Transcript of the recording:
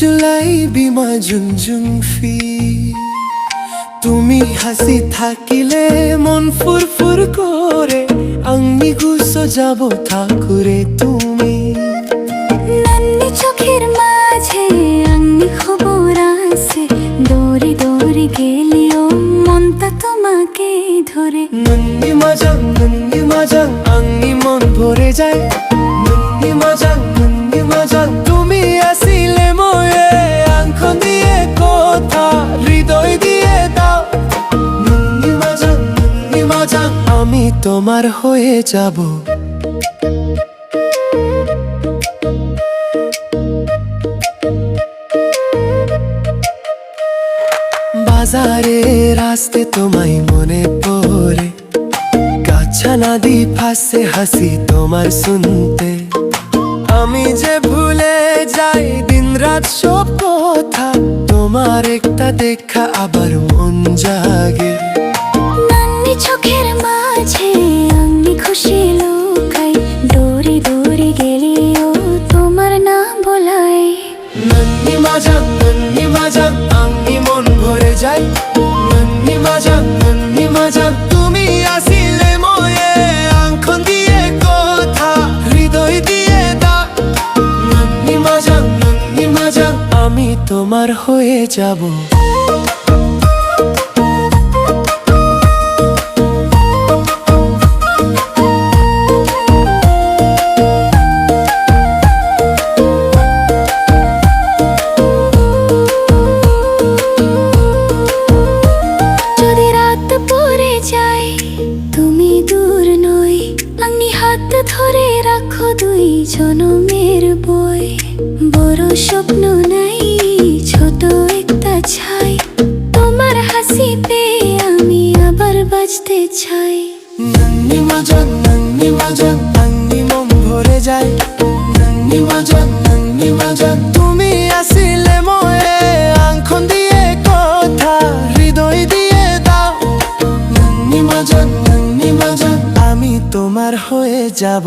জুলাই বিমা জুঞ্জুং ফি তুমি হাসি থাকিলে মন ফুরফুর করে আঙ্গি গুছ যাব ঠাকুরে তুমি নান্নি চোখের মাঝে আঙ্গি খবর আছে দৌড়ে দৌড়ে গেলিও মনটা তোমাকে ধরে নন্নি মাজা আঙ্গি মন ভরে যায় নন্নি মাজা তুমি আসিলে ময়ে আঙ্খ দিয়ে কথা হৃদয় দিয়ে দাও নন্নি মাজা আমি তোমার হয়ে যাব বাজারে রাস্তে তোমায় মনে পড়ে গাছা নদী ফাঁসে হাসি তোমার শুনতে আমি যে ভুলে যাই দিন রাত সব কথা তোমার একটা দেখা আবার মন জাগে নান্নি চোখের মাঝে আঙ্গি খুশি লুকাই দৌড়ে দৌড়ে গেলিও তোমার নাম বলাই নন্নি মাজা আঙ্গি মন ভরে যায় নন্নি মাজা তুমি আসিলে ময়ে আঙ্খ দিয়ে কথা হৃদয় দিয়ে দাও নন্নি মাজা আমি তোমার হয়ে যাব ধরে রাখো দুই জনমের বই বড় স্বপ্ন নাই ছোট একটা ছাই তোমার হাসি পেয়ে আমি আবার বাঁচতে চাই নন্নি মাজা আঙ্গি মন ভরে যায় নন্নি মাজা তুমি আসিলে ময়ে আঙ্খ দিয়ে কথা হৃদয় দিয়ে দাও নন্নি মাজা আমি তোমার হয়ে যাব।